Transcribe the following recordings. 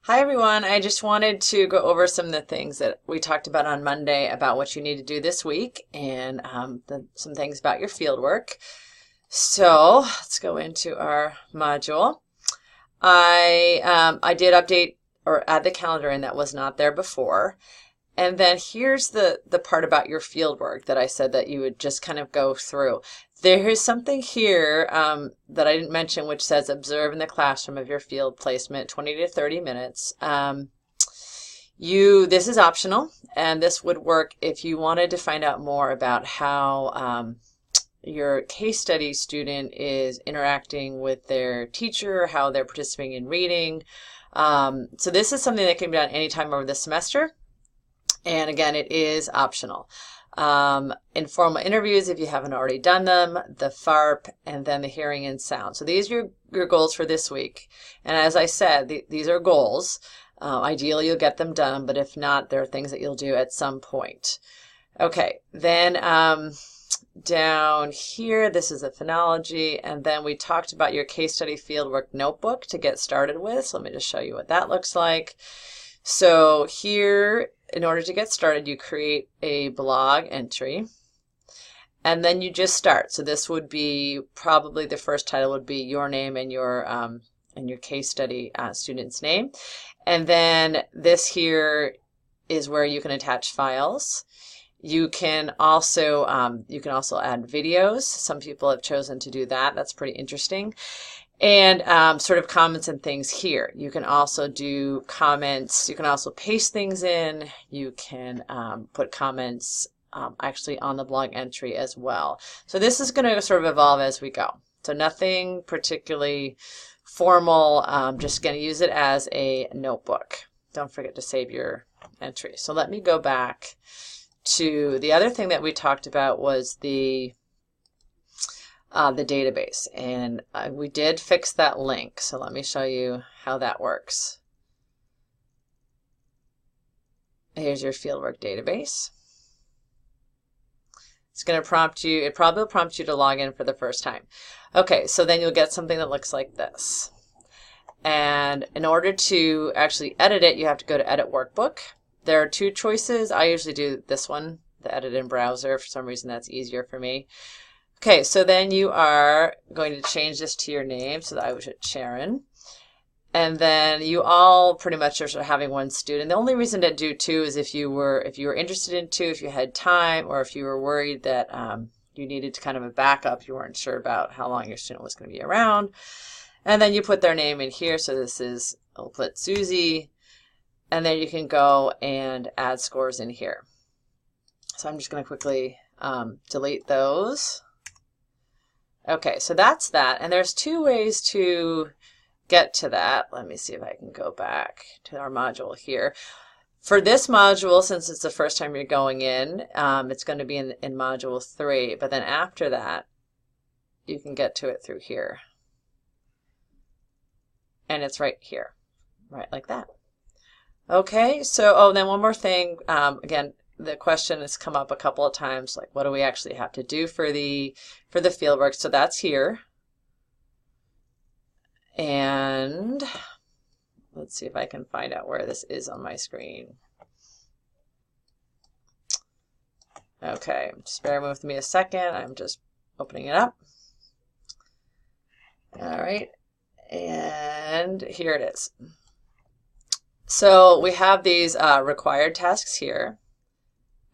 Hi everyone, I just wanted to go over some of the things that we talked about on Monday about what you need to do this week and some things about your field work. So let's go into our module. I did update or add the calendar in that was not there before. And then here's the part about your field work that I said that you would just kind of go through. There is something here that I didn't mention, which says observe in the classroom of your field placement, 20 to 30 minutes. This is optional, and this would work if you wanted to find out more about how your case study student is interacting with their teacher, how they're participating in reading. So this is something that can be done anytime over the semester. And again, it is optional. Informal interviews, if you haven't already done them, the FARP, and then the hearing and sound. So these are your goals for this week. And as I said, these are goals. Ideally, you'll get them done, but if not, there are things that you'll do at some point. Okay, then down here, this is a phonology, and then we talked about your case study fieldwork notebook to get started with. So let me just show you what that looks like. So here, in order to get started, you create a blog entry and then you just start. So this would be probably the first title would be your name and your case study student's name. And then this here is where you can attach files. You can also add videos. Some people have chosen to do that. That's pretty interesting. And sort of comments and things here. You can also do comments. You can also paste things in. You can put comments actually on the blog entry as well. So this is going to sort of evolve as we go. So nothing particularly formal, just going to use it as a notebook. Don't forget to save your entry. So let me go back to the other thing that we talked about was the database, and we did fix that link. So let me show you how that works. Here's your fieldwork database. It's going to prompt you, it probably will prompt you to log in for the first time. Okay, so then you'll get something that looks like this. And in order to actually edit it, you have to go to Edit Workbook. There are two choices. I usually do this one, the Edit in Browser. For some reason, that's easier for me. Okay, so then you are going to change this to your name, so that I was Sharon. And then you all pretty much are sort of having one student. The only reason to do two is if you were interested in two, if you had time, or if you were worried that you needed kind of a backup, you weren't sure about how long your student was going to be around. And then you put their name in here. So this is, I'll put Susie, and then you can go and add scores in here. So I'm just going to quickly delete those. Okay, so that's that. And there's two ways to get to that. Let me see if I can go back to our module here. For this module, since it's the first time you're going in, it's going to be in module 3. But then after that, you can get to it through here. And it's right here, right like that. Okay, so, then one more thing. Again, the question has come up a couple of times, like what do we actually have to do for the fieldwork? So that's here. And let's see if I can find out where this is on my screen. Okay, just bear with me a second. I'm just opening it up. All right, and here it is. So we have these required tasks here.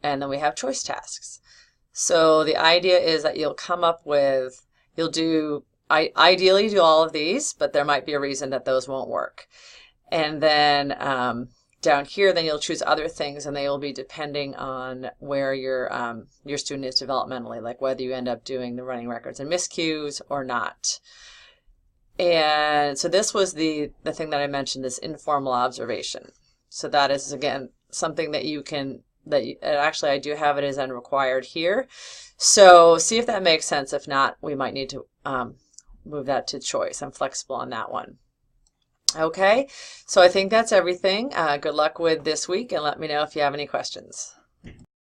And then we have choice tasks. So the idea is that you'll come up with, ideally do all of these, but there might be a reason that those won't work. And then down here, then you'll choose other things, and they will be depending on where your student is developmentally, like whether you end up doing the running records and miscues or not. And so this was the thing that I mentioned, this informal observation. So that is, again, something that you can, actually I do have it as unrequired here. So see if that makes sense. If not, we might need to move that to choice. I'm flexible on that one. Okay, so I think that's everything. Good luck with this week, and let me know if you have any questions.